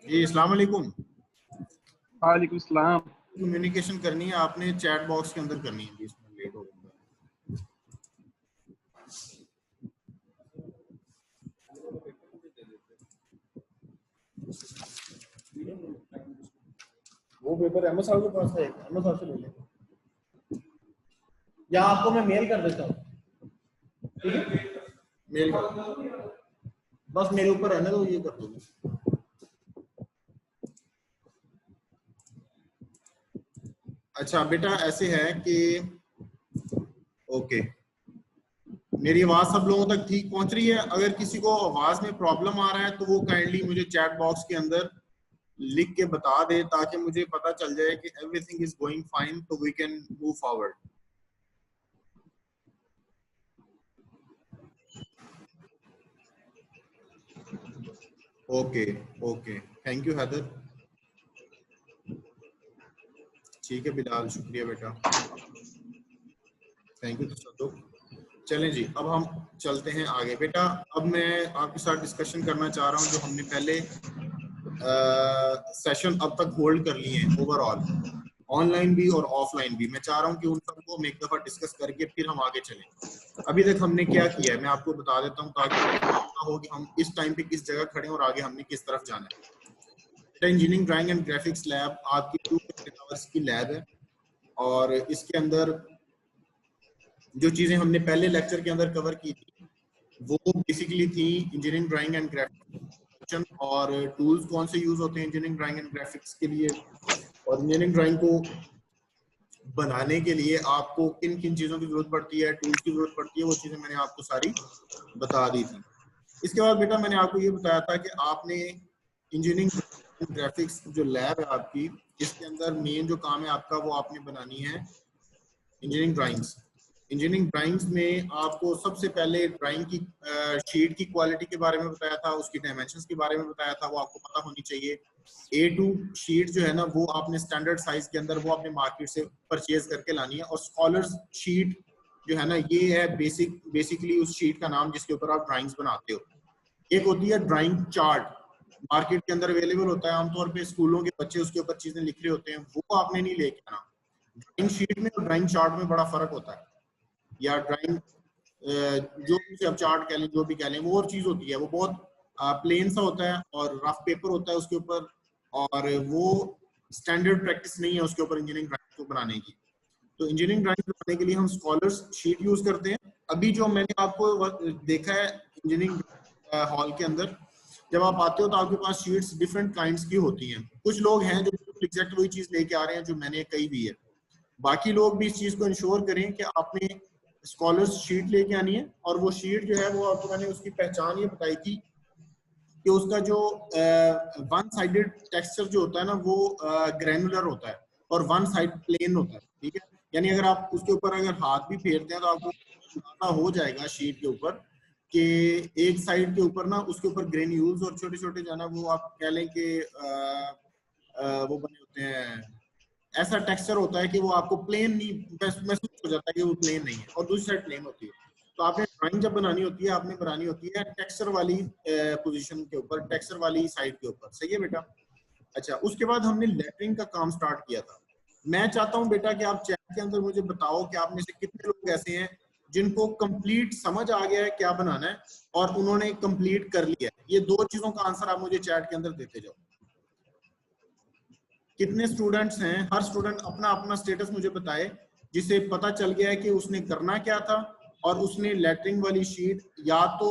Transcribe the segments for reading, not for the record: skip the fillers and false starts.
जी अस्सलाम वालेकुम। वालेकुम सलाम। कम्युनिकेशन करनी है आपने चैट बॉक्स के अंदर करनी है, इसमें लेट हो गया। वो पेपर अहमद साहब के पास है, अहमद साहब से ले लें या आपको मैं मेल कर देता हूँ। ठीक है, मेल कर दो। बस मेरे ऊपर रहने दो, ये कर दो। अच्छा बेटा ऐसे है कि ओके, मेरी आवाज सब लोगों तक ठीक पहुंच रही है? अगर किसी को आवाज में प्रॉब्लम आ रहा है तो वो काइंडली मुझे चैट बॉक्स के अंदर लिख के बता दे, ताकि मुझे पता चल जाए कि एवरीथिंग इज गोइंग फाइन, तो we can move forward. Okay okay, thank you Haider. ठीक है बिलाल, शुक्रिया बेटा, थैंक यू तसद्दुक। चलें जी, अब हम चलते हैं आगे। बेटा अब मैं आपके साथ डिस्कशन करना चाह रहा हूं जो हमने पहले सेशन अब तक होल्ड कर लिए हैं, ओवरऑल ऑनलाइन भी और ऑफलाइन भी। मैं चाह रहा हूं कि उन सबको हम एक दफा डिस्कस करके फिर हम आगे चलें। अभी तक हमने क्या किया है मैं आपको बता देता हूं, ताकि पता हो कि हम इस टाइम पे किस जगह खड़े हैं और आगे हमने किस तरफ जाना है। Engineering drawing and graphics lab आपकी 2 आवर्स की लैब है, और इसके अंदर जो चीजें हमने पहले लेक्चर के अंदर कवर की थी वो बेसिकली थी इंजीनियरिंग ड्राइंग एंड ग्राफिक्स और टूल्स कौन से यूज होते हैं इंजीनियरिंग ड्राइंग एंड ग्राफिक्स के लिए, और इंजीनियरिंग ड्राइंग को बनाने के लिए आपको किन किन चीजों की जरूरत पड़ती है, टूल्स की जरूरत पड़ती है, वो चीजें मैंने आपको सारी बता दी थी। इसके बाद बेटा मैंने आपको ये बताया था कि आपने इंजीनियरिंग ग्राफिक्स जो लैब है आपकी, इसके अंदर मेन जो काम है आपका वो आपने बनानी है इंजीनियरिंग ड्राइंग्स। इंजीनियरिंग ड्राइंग्स में आपको सबसे पहले ड्राइंग की शीट की क्वालिटी के बारे में बताया था, उसकी डायमेंशंस के बारे में बताया था, वो आपको पता होनी चाहिए। A2 शीट जो है ना वो आपने स्टैंडर्ड साइज के अंदर वो आपने मार्केट से परचेज करके लानी है, और स्कॉलर्स शीट जो है ना ये है बेसिकली उस शीट का नाम जिसके ऊपर आप ड्राइंग्स बनाते हो। एक होती है ड्राइंग चार्ट, मार्केट के अंदर अवेलेबल होता है, आमतौर पे स्कूलों के बच्चे उसके ऊपर चीजें लिख रहे होते हैं, वो आपने नहीं लेके आना। ड्राइंग शीट में और ड्राइंग चार्ट में बड़ा फर्क होता है, या ड्राइंग जो भी आप चार्ट कह लें जो भी कह लें, वो और चीज होती है, वो बहुत प्लेन सा होता है और रफ पेपर होता है उसके ऊपर, और वो स्टैंडर्ड प्रैक्टिस नहीं है उसके ऊपर इंजीनियरिंग ड्राइंग को बनाने की। तो इंजीनियरिंग ड्राइंग बनाने के लिए हम स्कॉलर्स शीट यूज करते हैं। अभी जो मैंने आपको देखा है इंजीनियरिंग हॉल के अंदर, जब आप आते हो तो आपके पास शीट्स डिफरेंट काइंड्स की होती हैं। कुछ लोग हैं जो एग्जैक्ट वही चीज लेके आ रहे हैं जो मैंने कही भी है, बाकी लोग भी इस चीज को इंश्योर करें कि आपने स्कॉलर्स शीट लेके आनी है। और वो शीट जो है वो आपको मैंने उसकी पहचान ये बताई थी कि उसका जो वन साइडेड टेक्सचर जो होता है ना वो ग्रैनुलर होता है और वन साइड प्लेन होता है। ठीक है, यानी अगर आप उसके ऊपर अगर हाथ भी फेरते हैं तो आपको अंदाजा हो जाएगा शीट के ऊपर कि एक साइड के ऊपर ना उसके ऊपर ग्रेन्यूल्स और छोटे छोटे जो है ना वो आप कह लें कि वो बने होते हैं, ऐसा टेक्सचर होता है कि वो आपको प्लेन नहीं महसूस हो जाता है कि वो प्लेन नहीं है, और दूसरी साइड प्लेन होती है। तो आपने ड्राइंग जब बनानी होती है आपने बनानी होती है टेक्सचर वाली पोजीशन के ऊपर, टेक्सचर वाली साइड के ऊपर। सही है बेटा? अच्छा, उसके बाद हमने लेटरिंग का काम स्टार्ट किया था। मैं चाहता हूं बेटा कि आप चैट के अंदर मुझे बताओ कि आप में से कितने लोग ऐसे हैं जिनको कंप्लीट समझ आ गया है क्या बनाना है और उन्होंने कंप्लीट कर लिया है। ये दो चीजों का आंसर आप मुझे चैट के अंदर देते जाओ। कितने स्टूडेंट्स हैं? हर स्टूडेंट अपना अपना स्टेटस मुझे बताए जिसे पता चल गया है कि उसने करना क्या था, और उसने लेटरिंग वाली शीट या तो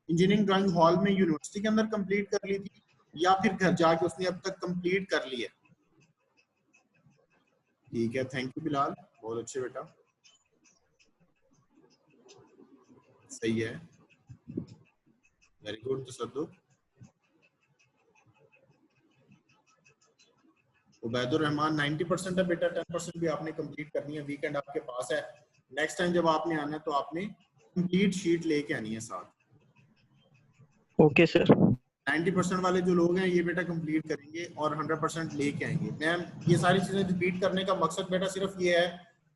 इंजीनियरिंग ड्राइंग हॉल में यूनिवर्सिटी के अंदर कंप्लीट कर ली थी या फिर घर जाके उसने अब तक कंप्लीट कर लिया। ठीक है, थैंक यू बिलाल, बहुत अच्छे बेटा, सही है, वेरी गुड तसद्दुक। उबैदुर रहमान 90% है बेटा, 10% भी आपने कंप्लीट करनी है। वीकेंड आपके पास है, नेक्स्ट टाइम जब आपने आना है तो आपने कंप्लीट शीट लेके आनी है साथ। Okay sir. 90% वाले जो लोग हैं ये बेटा कंप्लीट करेंगे और 100% लेके आएंगे। मैम ये सारी चीजें रिपीट करने का मकसद बेटा सिर्फ ये है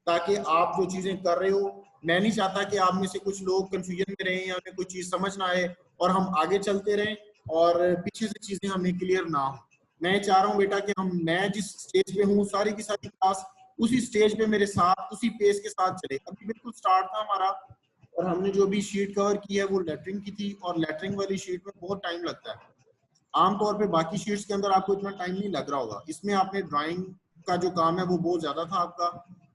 ताकि आप जो चीजें कर रहे हो, मैं नहीं चाहता कि आप में से कुछ लोग कंफ्यूजन में रहें या कोई चीज समझ ना आए और हम आगे चलते रहें और पीछे से चीजें हमें क्लियर ना हो। मैं चाह रहा हूँ बेटा कि मैं जिस स्टेज पे हूँ सारी की सारी क्लास उसी स्टेज पे मेरे साथ उसी पेस के साथ चले। अभी बिल्कुल स्टार्ट था हमारा और हमने जो भी शीट कवर की है वो लेटरिंग की थी, और लेटरिंग वाली शीट में बहुत टाइम लगता है। आमतौर पे बाकी शीट्स के अंदर आपको इतना टाइम नहीं लग रहा होगा, इसमें आपने ड्राइंग का जो काम है वो बहुत ज्यादा था आपका,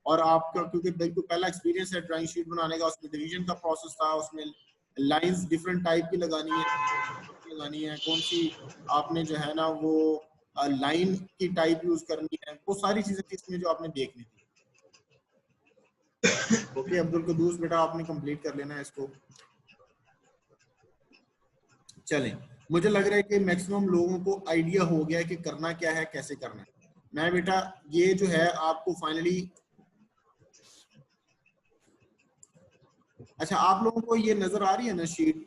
और आपका क्योंकि बिल्कुल पहला एक्सपीरियंस है ड्राइंग शीट बनाने का, उसमें डिवीजन का प्रोसेस था, उसमें लाइंस डिफरेंट टाइप की लगानी है, कौन सी आपने जो है ना वो लाइन की टाइप यूज करनी है, वो सारी चीजें थी इसमें जो आपने देखनी थी। ओके अब्दुल कदूस बेटा आपने कंप्लीट कर लेना है इसको। चलें, मुझे लग रहा है कि मैक्सिमम लोगों को आइडिया हो गया है कि करना क्या है, कैसे करना है। मैं बेटा ये जो है आपको फाइनली, अच्छा आप लोगों को ये नजर आ रही है ना शीट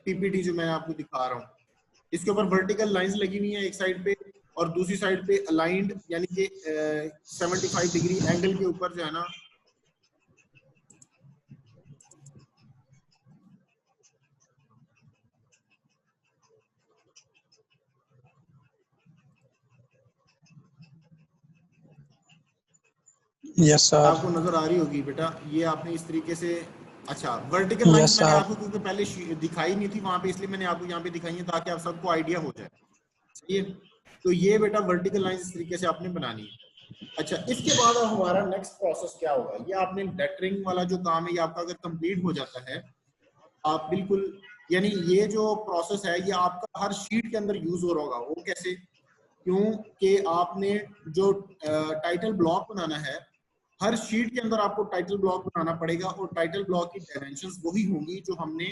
पीपीटी जो मैं आपको दिखा रहा हूँ, इसके ऊपर वर्टिकल लाइंस लगी हुई है एक साइड पे और दूसरी साइड पे अलाइंड, यानी कि 75 डिग्री एंगल के ऊपर जो है ना यस सर। आपको नजर आ रही होगी बेटा, ये आपने इस तरीके से, अच्छा वर्टिकल लाइंस मैंने आपको क्योंकि पहले दिखाई नहीं थी वहां पे, इसलिए मैंने आपको यहाँ पे दिखाई है ताकि आप सबको आइडिया हो जाए। सही है, तो ये बेटा वर्टिकल लाइंस इस तरीके से आपने बनानी है। अच्छा इसके बाद अब हमारा नेक्स्ट प्रोसेस क्या होगा, ये आपने लेटरिंग वाला जो काम है ये आपका अगर कंप्लीट हो जाता है आप बिल्कुल, यानी ये जो प्रोसेस है ये आपका हर शीट के अंदर यूज हो रहा होगा। वो कैसे, क्योंकि आपने जो टाइटल ब्लॉक बनाना है, हर शीट के अंदर आपको टाइटल ब्लॉक बनाना पड़ेगा, और टाइटल ब्लॉक की डायमेंशंस वही होंगी जो हमने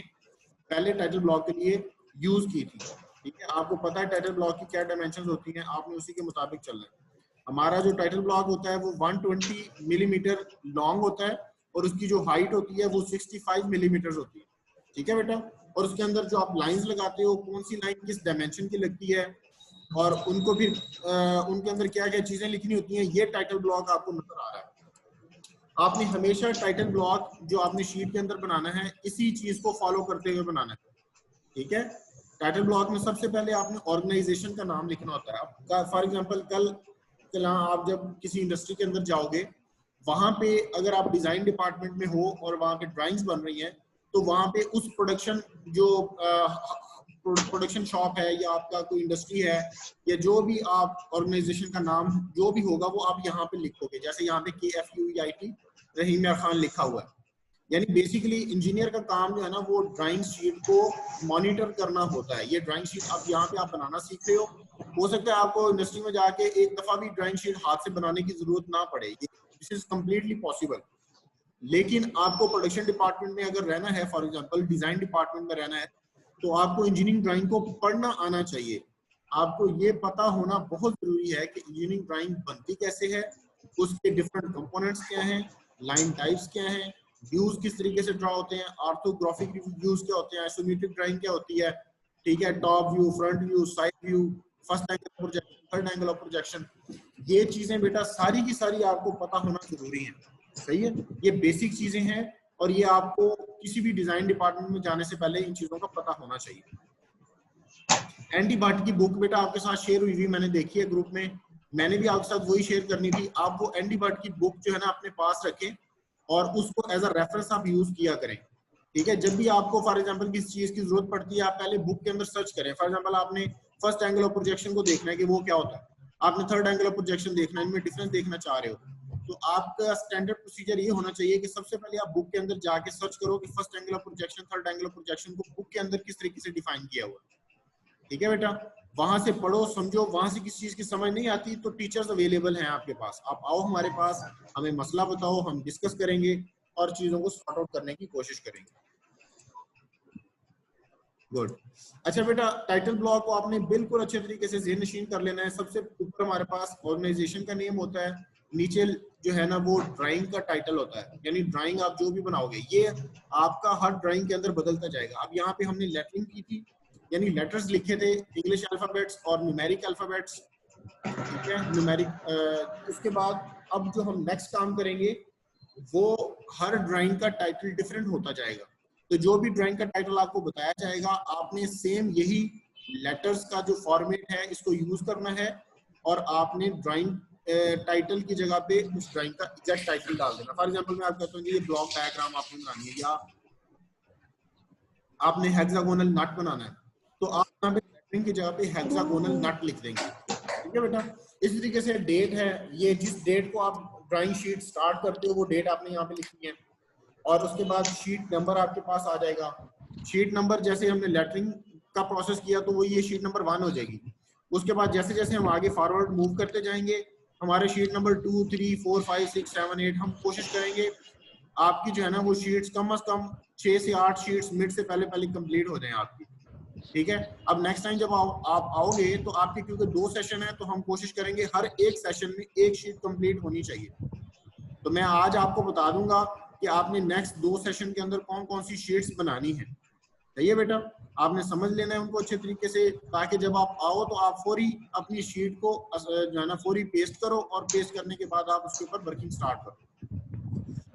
पहले टाइटल ब्लॉक के लिए यूज की थी। ठीक है, आपको पता है टाइटल ब्लॉक की क्या डायमेंशंस होती हैं, आपने उसी के मुताबिक चलना है। हमारा जो टाइटल ब्लॉक होता है वो 120 मिलीमीटर लॉन्ग होता है, और उसकी जो हाइट होती है वो 65 मिलीमीटर होती है। ठीक है बेटा, और उसके अंदर जो आप लाइंस लगाते हो कौन सी लाइन किस डायमेंशन की लगती है, और उनको फिर उनके अंदर क्या क्या चीजें लिखनी होती हैं, ये टाइटल ब्लॉक आपको नजर आ रहा है। आपने हमेशा टाइटल ब्लॉक जो आपने शीट के अंदर बनाना है इसी चीज को फॉलो करते हुए बनाना है। ठीक है, टाइटल ब्लॉक में सबसे पहले आपने ऑर्गेनाइजेशन का नाम लिखना होता है। अब फॉर एग्जांपल कल आप जब किसी इंडस्ट्री के अंदर जाओगे, वहां पे अगर आप डिजाइन डिपार्टमेंट में हो और वहां पे ड्राइंग्स बन रही हैं, तो वहां पे उस प्रोडक्शन जो प्रोडक्शन शॉप है या आपका कोई इंडस्ट्री है या जो भी आप ऑर्गेनाइजेशन का नाम जो भी होगा वो आप यहाँ पे लिखोगे। जैसे यहाँ पे KFUEIT रहीम यार खान लिखा हुआ है, यानी बेसिकली इंजीनियर का काम जो है ना वो ड्राइंग शीट को मॉनिटर करना होता है। ये ड्राइंग शीट अब यहाँ पे आप बनाना सीख रहे हो सकता है आपको इंडस्ट्री में जाके एक दफा भी ड्राइंग शीट हाथ से बनाने की जरूरत ना पड़े, दिस इज कम्प्लीटली पॉसिबल। लेकिन आपको प्रोडक्शन डिपार्टमेंट में अगर रहना है, फॉर एग्जांपल डिजाइन डिपार्टमेंट में रहना है, तो आपको इंजीनियरिंग ड्राइंग को पढ़ना आना चाहिए। आपको ये पता होना बहुत जरूरी है कि इंजीनियरिंग ड्राइंग बनती कैसे है, उसके डिफरेंट कंपोनेंट्स क्या हैं, लाइन टाइप्स क्या हैं, व्यूज किस तरीके से ड्रॉ होते हैं, ऑर्थोग्राफिक व्यूज क्या होते हैं, आइसोमेट्रिक ड्राइंग क्या होती है, ठीक है, top view, front view, side view, first angle of projection, third angle of projection, ये चीजें बेटा सारी की सारी आपको पता होना जरूरी है। सही है, ये बेसिक चीजें हैं और ये आपको किसी भी डिजाइन डिपार्टमेंट में जाने से पहले इन चीजों का पता होना चाहिए। एनडी भट्ट की बुक बेटा आपके साथ शेयर हुई हुई मैंने देखी है ग्रुप में, मैंने भी आपके साथ वही शेयर करनी थी। आप वो एनडी भट्ट की बुक जो है ना अपने पास रखें और उसको एज अ रेफरेंस आप यूज किया करें। ठीक है, जब भी आपको फॉर एग्जांपल किसी चीज की जरूरत पड़ती है आप पहले बुक के अंदर सर्च करें। फॉर एग्जांपल आपने फर्स्ट एंगल ऑफ प्रोजेक्शन को देखना है कि वो क्या होता है, आपने थर्ड एंगल ऑफ प्रोजेक्शन देखना है, इनमें डिफरेंस देखना चाह रहे हो, तो आपका स्टैंडर्ड प्रोसीजर ये होना चाहिए कि सबसे पहले आप बुक के अंदर जाके सर्च करो कि first angle of projection, third angle of projection को बुक के अंदर किस तरीके से डिफाइन किया हुआ है। ठीक है बेटा, वहां से पढ़ो समझो, वहां से किसी चीज की समझ नहीं आती तो टीचर्स अवेलेबल हैं आपके पास, आप आओ हमारे पास, हमें मसला बताओ, हम डिस्कस करेंगे और चीजों को सॉर्ट आउट करने की कोशिश करेंगे। गुड। अच्छा बेटा, टाइटल ब्लॉक को आपने बिल्कुल अच्छे तरीके से ज़हन नशीन कर लेना है। सबसे ऊपर हमारे पास ऑर्गेनाइजेशन का नेम होता है, नीचे जो है ना वो ड्राइंग का टाइटल होता है, यानी ड्राइंग आप जो भी बनाओगे ये आपका हर ड्राइंग के अंदर बदलता जाएगा। अब यहाँ पे हमने लेटरिंग की थी, यानी लेटर्स लिखे थे, इंग्लिश अल्फाबेट्स और न्यूमेरिक अल्फाबेट्स। ठीक है, न्यूमेरिक। उसके बाद अब जो हम नेक्स्ट काम करेंगे वो हर ड्राइंग का टाइटल डिफरेंट होता जाएगा। तो जो भी ड्राइंग का टाइटल आपको बताया जाएगा आपने सेम यही लेटर्स का जो फॉर्मेट है इसको यूज करना है और आपने ड्राइंग टाइटल की जगह पे उस ड्राइंग का एग्जैक्ट टाइटल डाल देना। फॉर एग्जांपल मैं आपको कहता हूँ ये ब्लॉक डायग्राम आपने बनानी है या आपने हेक्सागोनल नट बनाना है, तो आप यहाँ पे लेटरिंग की जगह पे हेक्सागोनल नट लिख देंगे। ठीक है बेटा। इसी तरीके से डेट है, ये जिस डेट को आप ड्राइंग शीट स्टार्ट करते हो वो डेट आपने यहाँ पे लिखनी है और उसके बाद शीट नंबर आपके पास आ जाएगा। शीट नंबर जैसे हमने लेटरिंग का प्रोसेस किया तो वो ये शीट नंबर 1 हो जाएगी। उसके बाद जैसे जैसे हम आगे फॉरवर्ड मूव करते जाएंगे हमारे शीट नंबर 2, 3, 4, 5, 6, 7, 8 हम कोशिश करेंगे आपकी जो है ना वो शीट्स कम से कम 6 से 8 शीट्स मिड से पहले पहले कंप्लीट हो जाएं आपकी। ठीक है। अब नेक्स्ट टाइम जब आप आओगे तो आपके क्योंकि 2 सेशन है तो हम कोशिश करेंगे हर एक सेशन में एक शीट कंप्लीट होनी चाहिए। तो मैं आज आपको बता दूंगा कि आपने नेक्स्ट 2 सेशन के अंदर कौन कौन सी शीट्स बनानी है। सही है बेटा। आपने समझ लेना है उनको अच्छे तरीके से ताकि जब आप आओ तो आप फौरी अपनी शीट को जो है ना फौरी पेस्ट करो और पेस्ट करने के बाद आप उसके ऊपर वर्किंग स्टार्ट करो।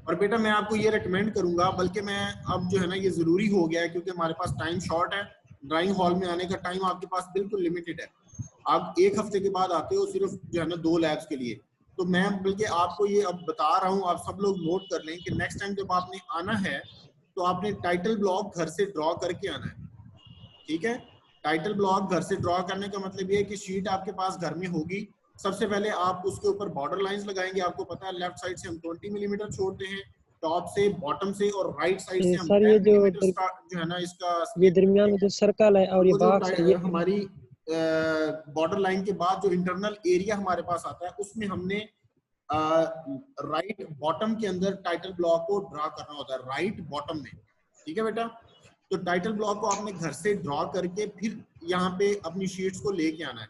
और बेटा मैं आपको ये रिकमेंड करूंगा, बल्कि मैं अब जो है ना ये जरूरी हो गया है क्योंकि हमारे पास टाइम शॉर्ट है, ड्राइंग हॉल में आने का टाइम आपके पास बिल्कुल लिमिटेड है। आप एक हफ्ते के बाद आते हो सिर्फ जो है ना 2 लैब्स के लिए। तो मैं बल्कि आपको ये अब बता रहा हूँ, आप सब लोग नोट कर लें कि नेक्स्ट टाइम जब आपने आना है तो आपने टाइटल ब्लॉक घर से ड्रॉ करके आना है। ठीक है। टाइटल ब्लॉक घर से ड्रॉ करने का मतलब ये है कि शीट आपके पास घर में होगी। सबसे पहले आप उसके ऊपर बॉर्डर लाइंस लगाएंगे। आपको पता है लेफ्ट साइड से हम 20 मिलीमीटर छोड़ते हैं, टॉप से बॉटम से, और राइट साइड से हम सर 10 ये मिलीमीटर जो है ना इसका ये दरमियान में जो सर्कल है और ये वो जो बॉक्स है ये हमारी बॉर्डर लाइन के बाद जो इंटरनल एरिया हमारे पास आता है उसमें हमने राइट बॉटम के अंदर टाइटल ब्लॉक को ड्रा करना होता है, राइट बॉटम में। ठीक है बेटा। तो टाइटल ब्लॉक को आपने घर से ड्रॉ करके फिर यहाँ पे अपनी शीट्स को लेके आना है।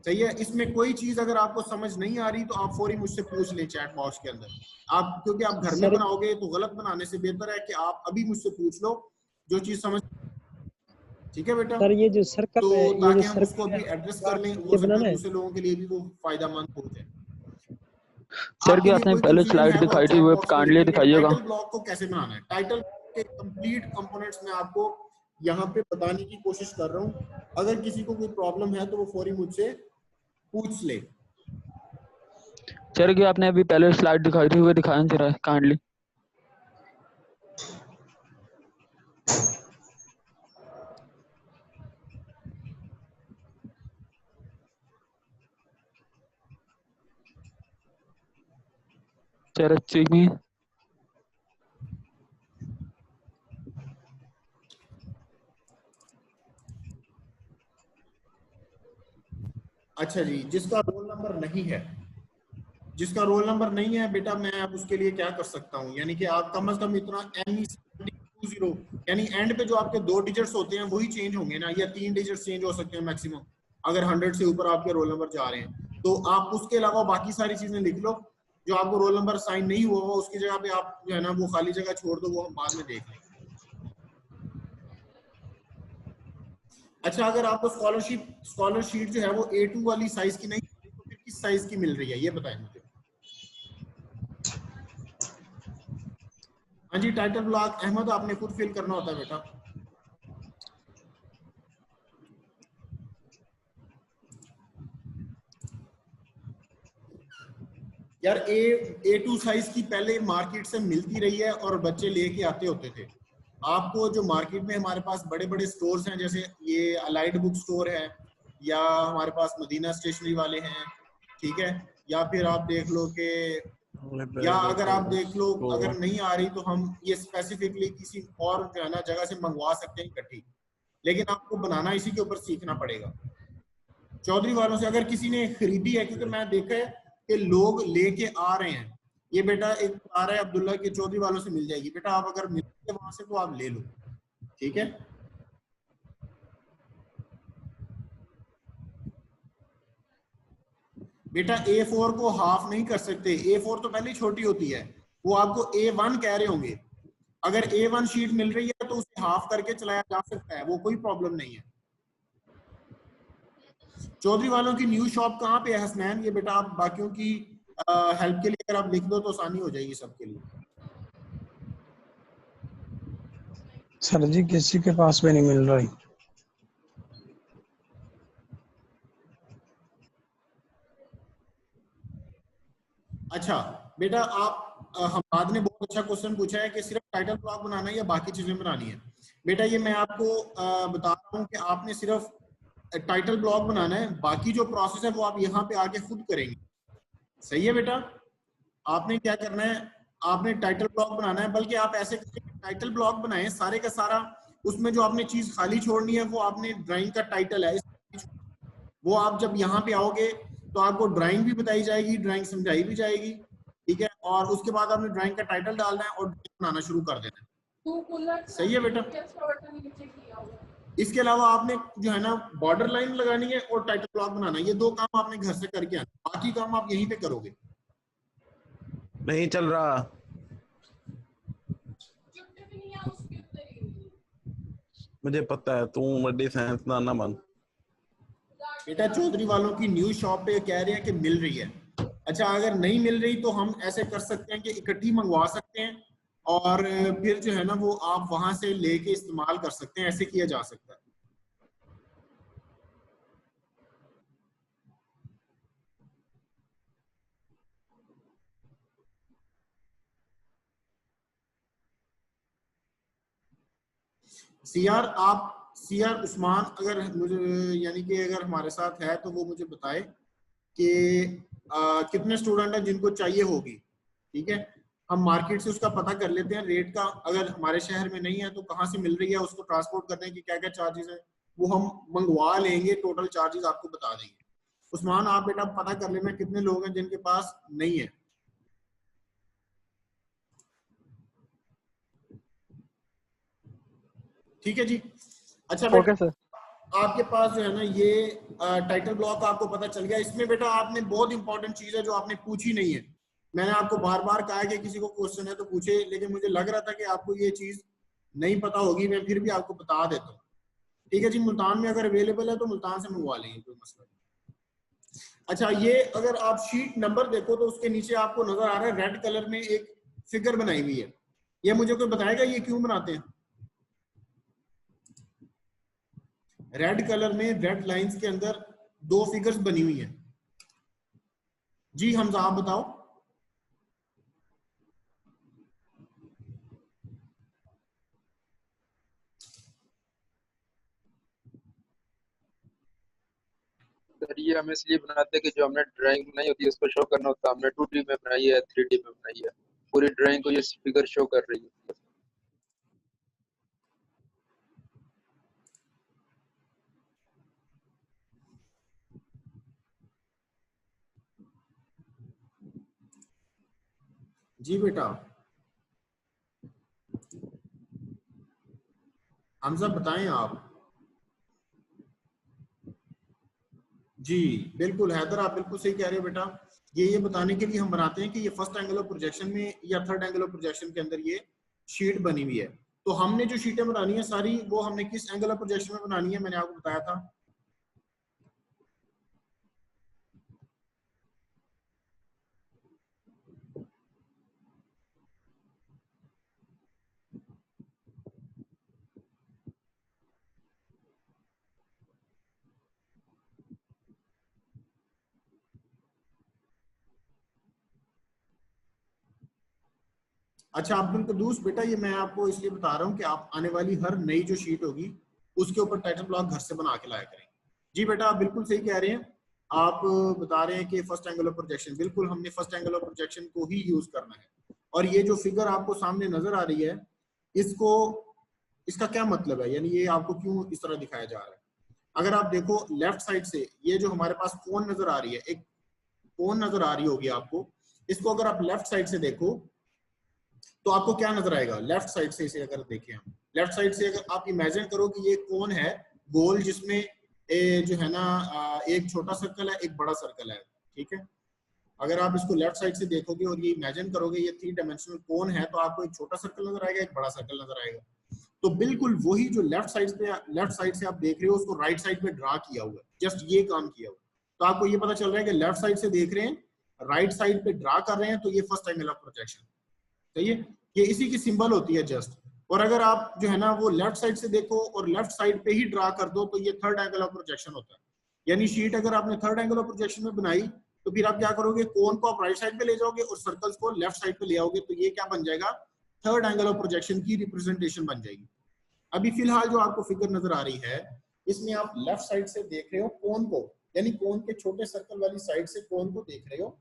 सही है। इसमें कोई चीज अगर आपको समझ नहीं आ रही तो आप फौरी मुझसे पूछ लें चैट बॉक्स के अंदर। आप क्योंकि आप घर में बनाओगे तो गलत बनाने से बेहतर है कि आप अभी मुझसे पूछ लो जो चीज समझ। ठीक है बेटा। सर ये जो सर्कल तो है ये ताकि जो हम उसको सर्कल भी एड्रेस कर लें, है हो ये सकता बनाना है है। दूसरे लोगों के लिए भी वो फायदेमंद हो जाए। सर आपके की लिए आपने कोई पहले कंफ्यूजन स्लाइड है तो आप दिखाई थी चैट वो बॉक्स में लिख काइंडली लीजिए। दिखाइएगा। टाइटल ब्लॉक को कैसे बनाना है, टाइटल के कंप्लीट कंपोनेंट्स में आपको यहाँ पे बताने की कोशिश कर रहा हूँ। अगर किसी को कोई प्रॉब्लम है तो वो फौरी मुझसे पूछ ले। सर की आपने अभी पहले स्लाइड दिखाई थी वो दिखाएं जरा काइंडली। सर अच्छी में अच्छा जी, जिसका रोल नंबर नहीं है, जिसका रोल नंबर नहीं है बेटा, मैं अब उसके लिए क्या कर सकता हूँ, यानी कि आप कम से कम इतना NE7020 यानी एंड पे जो आपके 2 डिजिट्स होते हैं वही चेंज होंगे ना, या 3 डिजिट्स चेंज हो सकते हैं मैक्सिमम अगर 100 से ऊपर आपके रोल नंबर जा रहे हैं। तो आप उसके अलावा बाकी सारी चीजें लिख लो। जो आपको रोल नंबर साइन नहीं हुआ हुआ उसकी जगह पे आप जो है ना वो खाली जगह छोड़ दो, वो हम बाद में देख लेंगे। अच्छा, अगर आपको स्कॉलर शीट जो है वो A2 वाली साइज की नहीं तो फिर किस साइज की मिल रही है ये बताएं मुझे। हाँ जी, टाइटल ब्लॉक अहमद आपने खुद फिल करना होता है बेटा। यार A2 साइज की पहले मार्केट से मिलती रही है और बच्चे लेके आते होते थे। आपको जो मार्केट में हमारे पास बड़े बड़े स्टोर्स हैं, जैसे ये अलाइड बुक स्टोर है, या हमारे पास मदीना स्टेशनरी वाले हैं, ठीक है, या फिर आप देख लो कि, या अगर आप देख लो अगर नहीं आ रही तो हम ये स्पेसिफिकली किसी और जो है ना जगह से मंगवा सकते हैं इकट्ठी, लेकिन आपको बनाना इसी के ऊपर सीखना पड़ेगा। चौधरी वालों से अगर किसी ने खरीदी है, क्योंकि मैं देखा है कि लोग लेके आ रहे हैं, ये बेटा एक आ रहा है अब्दुल्ला के, चौधरी वालों से मिल जाएगी बेटा, आप अगर मिलते वहां से तो आप ले लो। ठीक है। बेटा A4 को हाफ नहीं कर सकते, A4 तो पहले छोटी होती है, वो आपको A1 कह रहे होंगे। अगर A1 शीट मिल रही है तो उसे हाफ करके चलाया जा सकता है, वो कोई प्रॉब्लम नहीं है। चौधरी वालों की न्यू शॉप कहाँ पे है हसनैन? ये बेटा आप बाकियों की हेल्प के लिए अगर आप लिख दो तो आसानी हो जाएगी सबके लिए। सर जी किसी के पास भी नहीं मिल रही। अच्छा बेटा, आप हमाद ने बहुत अच्छा क्वेश्चन पूछा है कि सिर्फ टाइटल ब्लॉक बनाना है या बाकी चीजें बनानी है। बेटा ये मैं आपको बता रहा हूँ कि आपने सिर्फ टाइटल ब्लॉक बनाना है, बाकी जो प्रोसेस है वो आप यहाँ पे आके खुद करेंगे। सही है बेटा? आपने क्या करना है, आपने टाइटल ब्लॉक बनाना है, बल्कि आप ऐसे टाइटल ब्लॉक बनाएं सारे का सारा, उसमें जो आपने चीज खाली छोड़नी है वो आपने ड्राइंग का टाइटल है, वो आप जब यहाँ पे आओगे तो आपको ड्राइंग भी बताई जाएगी, ड्राइंग समझाई भी जाएगी, ठीक है, और उसके बाद आपने ड्राइंग का टाइटल डालना है और ड्राइंग बनाना शुरू कर देना है। सही है बेटा? इसके अलावा आपने जो है ना बॉर्डर लाइन लगानी है और टाइटल ब्लॉक बनाना है, ये दो काम आपने घर से करके आना, बाकी काम आप यहीं पे करोगे। नहीं चल रहा, मुझे पता है, तू बड़ी साइंसदान ना बन। बेटा चौधरी वालों की न्यू शॉप पे कह रहे हैं कि मिल रही है। अच्छा अगर नहीं मिल रही तो हम ऐसे कर सकते हैं कि इकट्ठी मंगवा सकते हैं और फिर जो है ना वो आप वहां से लेके इस्तेमाल कर सकते हैं, ऐसे किया जा सकता है। सीआर उस्मान अगर मुझे यानी कि अगर हमारे साथ है तो वो मुझे बताए कि कितने स्टूडेंट हैं जिनको चाहिए होगी। ठीक है, हम मार्केट से उसका पता कर लेते हैं रेट का, अगर हमारे शहर में नहीं है तो कहाँ से मिल रही है, उसको ट्रांसपोर्ट करने की क्या क्या चार्जेस है वो हम मंगवा लेंगे, टोटल चार्जेस आपको बता देंगे। उस्मान आप बेटा पता कर लेना कितने लोग हैं जिनके पास नहीं है। ठीक है जी। अच्छा बेटा, ओके सर। आपके पास जो है ना ये टाइटल ब्लॉक आपको पता चल गया। इसमें बेटा आपने बहुत इंपॉर्टेंट चीज है जो आपने पूछी नहीं है, मैंने आपको बार बार कहा कि किसी को क्वेश्चन है तो पूछे, लेकिन मुझे लग रहा था कि आपको ये चीज नहीं पता होगी, मैं फिर भी आपको बता देता हूँ। ठीक है जी, मुल्तान में अगर अवेलेबल है तो मुल्तान से मंगवा लेंगे, कोई मसला नहीं। अच्छा ये अगर आप शीट नंबर देखो तो उसके नीचे आपको नजर आ रहा है रेड कलर में एक फिगर बनाई हुई है, ये मुझे कोई बताएगा ये क्यों बनाते हैं? रेड कलर में रेड लाइंस के अंदर दो फिगर्स बनी हुई हैं। जी हमजा आप बताओ। सर ये हम इसलिए बनाते हैं कि जो हमने ड्राइंग बनाई होती है उसको शो करना होता है। हमने 2D में बनाई है, 3D में बनाई है, पूरी ड्राइंग को ये फिगर शो कर रही है। जी बेटा हमजा बताएं आप। जी बिल्कुल हैदर आप बिल्कुल सही कह रहे हो बेटा, ये बताने के लिए हम बनाते हैं कि ये फर्स्ट एंगल ऑफ प्रोजेक्शन में या थर्ड एंगल ऑफ प्रोजेक्शन के अंदर ये शीट बनी हुई है। तो हमने जो शीटें बनानी है सारी वो हमने किस एंगल ऑफ प्रोजेक्शन में बनानी है, मैंने आपको बताया था। अच्छा अब्दुल कदूस बेटा ये मैं आपको इसलिए बता रहा हूँ कि आप आने वाली हर नई जो शीट होगी उसके ऊपर टाइटल ब्लॉक घर से बना के लाया करें। जी बेटा आप बिल्कुल सही कह रहे हैं, आप बता रहे हैं कि फर्स्ट एंगल ऑफ प्रोजेक्शन, बिल्कुल हमने फर्स्ट एंगल ऑफ प्रोजेक्शन को ही यूज करना है। और ये जो फिगर आपको सामने नजर आ रही है इसको, इसका क्या मतलब है, यानी ये आपको क्यों इस तरह दिखाया जा रहा है? अगर आप देखो लेफ्ट साइड से ये जो हमारे पास कोन नजर आ रही है, एक कोन नजर आ रही होगी आपको, इसको अगर आप लेफ्ट साइड से देखो तो आपको क्या नजर आएगा? लेफ्ट साइड से इसे अगर देखें हम, लेफ्ट साइड से अगर आप इमेजिन करो कि ये कौन है गोल, जिसमें जो है ना एक छोटा सर्कल है एक बड़ा सर्कल है। ठीक है, अगर आप इसको लेफ्ट साइड से देखोगे और ये इमेजिन करोगे ये 3 डायमेंशनल कोन है तो आपको एक छोटा सर्कल नजर आएगा एक बड़ा सर्कल नजर आएगा। तो बिल्कुल वही जो लेफ्ट साइड से आप देख रहे हो उसको राइट साइड पे ड्रा किया हुआ है, जस्ट ये काम किया हुआ है। तो आपको ये पता चल रहा है कि लेफ्ट साइड से देख रहे हैं, राइट साइड पे ड्रा कर रहे हैं, तो ये फर्स्ट एंगल ऑफ प्रोजेक्शन। सही है, ये इसी की सिंबल होती है जस्ट। और अगर आप जो है ना वो लेफ्ट साइड से देखो और लेफ्ट साइड पे ही ड्रा कर दो तो ये थर्ड एंगल ऑफ प्रोजेक्शन होता है। यानी शीट अगर आपने थर्ड एंगल ऑफ प्रोजेक्शन में बनाई तो फिर आप क्या करोगे, कोन को आप राइट साइड पे ले जाओगे और सर्कल्स को लेफ्ट साइड पे ले आओगे, तो ये क्या बन जाएगा, थर्ड एंगल ऑफ प्रोजेक्शन की रिप्रेजेंटेशन बन जाएगी। अभी फिलहाल जो आपको फिगर नजर आ रही है, इसमें आप लेफ्ट साइड से देख रहे हो कोन को, यानी कोन के छोटे सर्कल वाली साइड से कोन को देख रहे हो,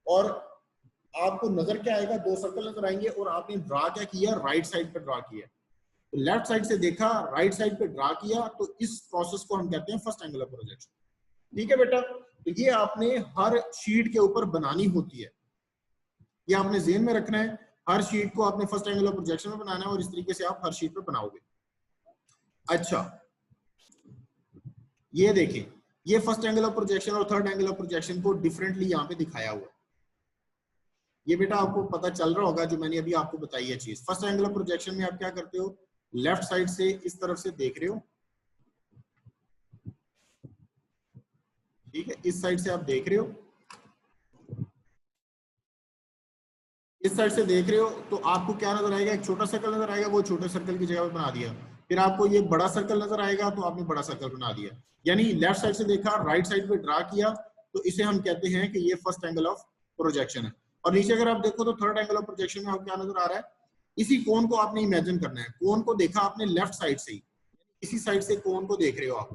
और आपको नजर क्या आएगा, दो सर्कल नजर आएंगे, और आपने ड्रा क्या किया, राइट साइड पे ड्रा किया। तो लेफ्ट साइड से देखा, राइट साइड पे ड्रा किया, तो इस प्रोसेस को हम कहते हैं फर्स्ट एंगल ऑफ प्रोजेक्शन। ठीक है बेटा, तो ये आपने हर शीट के ऊपर बनानी होती है, ये आपने ज़हन में रखना है। हर शीट को आपने फर्स्ट एंगल ऑफ प्रोजेक्शन में बनाना है, और इस तरीके से आप हर शीट पे बनाओगे। अच्छा, ये देखें, ये फर्स्ट एंगल ऑफ प्रोजेक्शन और थर्ड एंगल ऑफ प्रोजेक्शन को डिफरेंटली यहाँ पे दिखाया हुआ है। ये बेटा आपको पता चल रहा होगा जो मैंने अभी आपको बताई है चीज। फर्स्ट एंगल ऑफ प्रोजेक्शन में आप क्या करते हो, लेफ्ट साइड से इस तरफ से देख रहे हो, ठीक है, इस साइड से आप देख रहे हो, इस साइड से देख रहे हो, तो आपको क्या नजर आएगा, एक छोटा सर्कल नजर आएगा, वो छोटे सर्कल की जगह पे बना दिया। फिर आपको ये बड़ा सर्कल नजर आएगा, तो आपने बड़ा सर्कल बना दिया। यानी लेफ्ट साइड से देखा, राइट साइड पे ड्रा किया, तो इसे हम कहते हैं कि ये फर्स्ट एंगल ऑफ प्रोजेक्शन है। और नीचे अगर आप देखो तो थर्ड एंगल ऑफ प्रोजेक्शन में आपको क्या नजर आ रहा है, इसी कोन को आपने इमेजिन करना है। कोन को देखा आपने लेफ्ट साइड से ही, इसी साइड से कोन को देख रहे हो आप।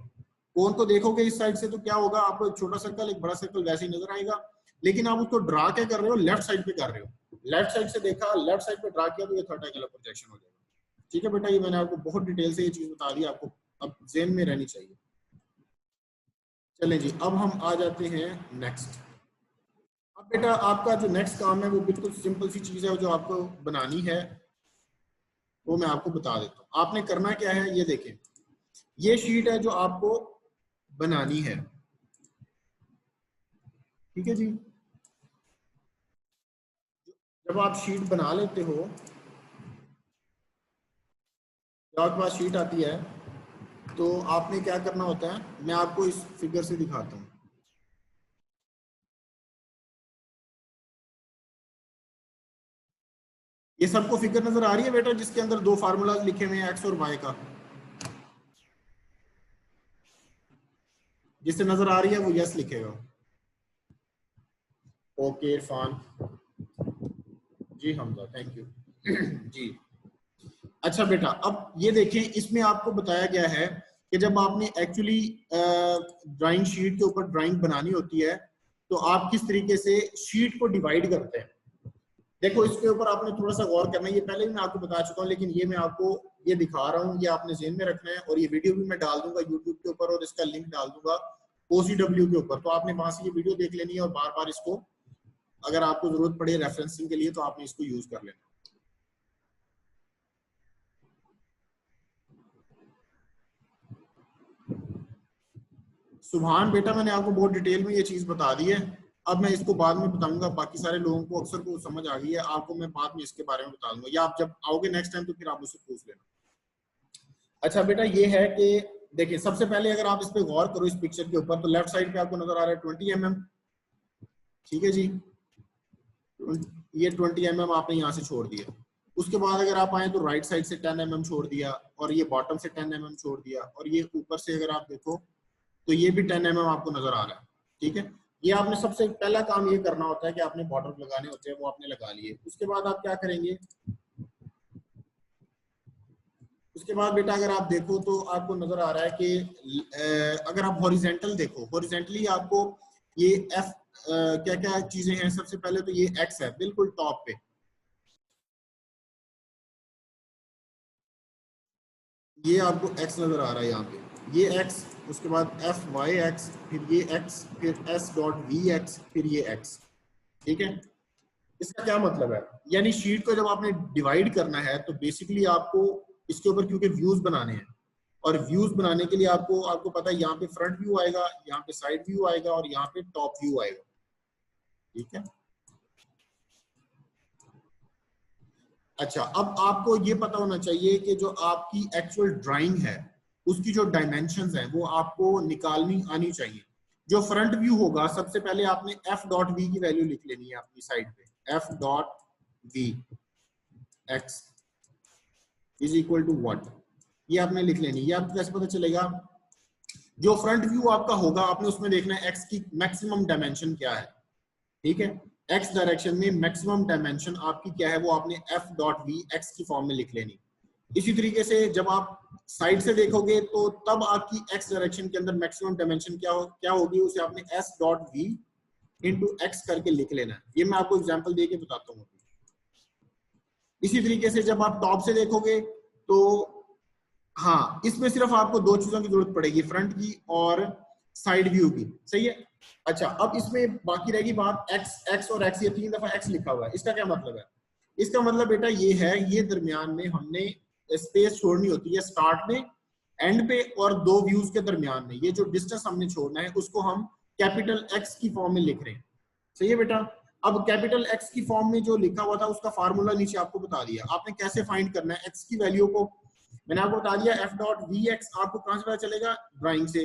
कोन को देखोगे इस साइड से, तो क्या होगा, आपको एक छोटा सर्कल एक बड़ा सर्कल वैसे ही नजर आएगा, लेकिन आप उसको ड्रा क्या कर रहे हो, लेफ्ट साइड पे कर रहे हो। लेफ्ट साइड से देखा, लेफ्ट साइड पे ड्रा किया, तो ये थर्ड एंगल ऑफ प्रोजेक्शन हो जाएगा। ठीक है बेटा, ये मैंने आपको बहुत डिटेल से ये चीज बता दी, आपको अब ज़हन में रहनी चाहिए। चलें जी, अब हम आ जाते हैं नेक्स्ट। अब बेटा आपका जो नेक्स्ट काम है वो बिल्कुल सिंपल सी चीज है, जो आपको बनानी है वो मैं आपको बता देता हूँ। आपने करना क्या है, ये देखें, ये शीट है जो आपको बनानी है। ठीक है जी, जब आप शीट बना लेते हो, जब आपके पास शीट आती है, तो आपने क्या करना होता है, मैं आपको इस फिगर से दिखाता हूँ। ये सबको फिगर नजर आ रही है बेटा, जिसके अंदर दो फार्मूलाज लिखे हुए हैं, एक्स और वाई का। जिससे नजर आ रही है वो यस लिखेगा। Okay Irfan ji, Hamza thank you ji. अच्छा बेटा, अब ये देखें, इसमें आपको बताया गया है कि जब आपने एक्चुअली ड्राइंग शीट के ऊपर ड्राइंग बनानी होती है, तो आप किस तरीके से शीट को डिवाइड करते हैं। देखो, इसके ऊपर आपने थोड़ा सा गौर करना है, ये पहले भी मैं आपको बता चुका हूँ, लेकिन ये मैं आपको ये दिखा रहा हूँ, ये आपने ज़हन में रखना है। और ये वीडियो भी मैं डाल दूंगा यूट्यूब के ऊपर, और इसका लिंक डाल दूंगा OCW के ऊपर, तो आपने वहां से ये वीडियो देख लेनी है, और बार बार इसको अगर आपको जरूरत पड़े रेफरेंसिंग के लिए, तो आपने इसको यूज कर लेना। सुभान बेटा, मैंने आपको बहुत डिटेल में ये चीज बता दी है, अब मैं इसको बाद में बताऊंगा। बाकी सारे लोगों को अक्सर को समझ आ गई है, आपको मैं बाद में इसके बारे में बता दूंगा, या आप जब आओगे नेक्स्ट टाइम तो फिर आप मुझसे पूछ लेना। अच्छा बेटा, ये है कि देखिए, सबसे पहले अगर आप इस पे गौर करो, इस पिक्चर के ऊपर, तो लेफ्ट साइड पे आपको नजर आ रहा है 20 mm। ठीक है जी, ये 20 mm आपने यहाँ से छोड़ दिया। उसके बाद अगर आप आए तो राइट साइड से 10 mm छोड़ दिया, और ये बॉटम से 10 mm छोड़ दिया, और ये ऊपर से अगर आप देखो तो ये भी 10 mm आपको नजर आ रहा है। ठीक है, ये आपने सबसे पहला काम ये करना होता है कि आपने बॉर्डर लगाने होते हैं, वो आपने लगा लिए। उसके बाद आप क्या करेंगे, उसके बाद बेटा अगर आप देखो तो आपको नजर आ रहा है कि अगर आप हॉरिजेंटल देखो, हॉरिजेंटली आपको ये एफ क्या क्या चीजें हैं। सबसे पहले तो ये एक्स है बिल्कुल टॉप पे, ये आपको एक्स नजर आ रहा है यहाँ पे, ये एक्स, उसके बाद एफ वाई एक्स, फिर ये एक्स, फिर एस डॉट वी एक्स, फिर ये एक्स। ठीक है, इसका क्या मतलब है, यानी शीट को जब आपने डिवाइड करना है तो बेसिकली आपको इसके ऊपर क्योंकि व्यूज बनाने हैं, और व्यूज बनाने के लिए आपको पता है यहाँ पे फ्रंट व्यू आएगा, यहाँ पे साइड व्यू आएगा, और यहाँ पे टॉप व्यू आएगा। ठीक है, अच्छा, अब आपको ये पता होना चाहिए कि जो आपकी एक्चुअल ड्राइंग है उसकी जो डायमेंशंस हैं वो आपको निकालनी आनी चाहिए। जो फ्रंट व्यू होगा, सबसे पहले आपने एफ डॉट वी की वैल्यू लिख लेनी है अपनी साइड पे, F dot V X is equal to what, ये आपने लिख लेनी है। ये आपको कैसे पता चलेगा, जो फ्रंट व्यू आपका होगा आपने उसमें देखना है एक्स की मैक्सिमम डायमेंशन क्या है। ठीक है। एक्स डायरेक्शन में मैक्सिमम डायमेंशन आपकी क्या है, वो आपने एफ डॉट वी एक्स की फॉर्म में लिख लेनी। इसी तरीके से जब आप साइड से देखोगे तो तब आपकी एक्स डायरेक्शन के अंदर मैक्सिमम डायमेंशन क्या होगी, उसे आपने S dot V into X करके लिख लेना है। ये मैं आपको एग्जांपल देके बताता हूँ। इसी तरीके से जब आप टॉप से देखोगे तो हाँ, इसमें सिर्फ आपको दो चीजों की जरूरत पड़ेगी, फ्रंट की और साइड व्यू की, सही है। अच्छा, अब इसमें बाकी रहेगी बात एक्स और एक्स, ये 3 दफा एक्स लिखा हुआ है, इसका क्या मतलब है? इसका मतलब बेटा ये है, ये दरमियान में हमने स्पेस छोड़नी होती है, स्टार्ट में, एंड पे और दो व्यूज के दरमियान में। ये जो डिस्टेंस हमने छोड़ना है उसको हम कैपिटल एक्स की फॉर्म में लिख रहे हैं, सही है बेटा। अब कैपिटल एक्स की फॉर्म में जो लिखा हुआ था उसका फार्मूला नीचे आपको बता दिया। आपने कैसे फाइंड करना है एक्स की वैल्यू को, मैंने आपको बता दिया। एफ डॉट वी एक्स आपको कहां से पता चलेगा? ड्राइंग से।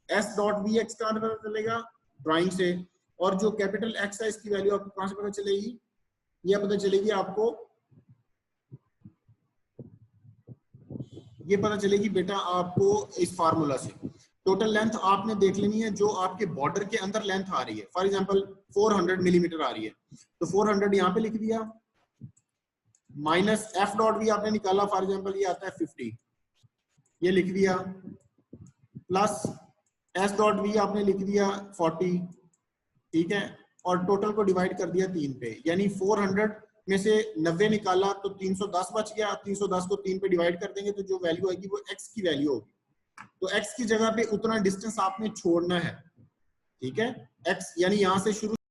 एस डॉट वी एक्स कहां से पता चलेगा? ड्राइंग से। और जो कैपिटल एक्स है इसकी वैल्यू आपको कहां से पता चलेगी? ये पता चलेगी आपको, ये पता चलेगी बेटा आपको इस फार्मूला से। टोटल लेंथ आपने देख लेनी है जो आपके बॉर्डर के अंदर लेंथ आ रही है। फॉर एग्जांपल 400 मिलीमीटर आ रही है, तो 400 यहाँ पे लिख दिया, माइनस एफ डॉट भी आपने निकाला, फॉर एग्जांपल ये आता है 50, ये लिख दिया, प्लस एस डॉट वी आपने लिख दिया 40, ठीक है, और टोटल को डिवाइड कर दिया 3 पे, यानी 400 में से 90 निकाला तो 310 बच गया। 310 को 3 पे डिवाइड कर देंगे तो जो वैल्यू आएगी वो एक्स की वैल्यू होगी। तो एक्स की जगह पे उतना डिस्टेंस आपने छोड़ना है, ठीक है। एक्स यानी यहां से शुरू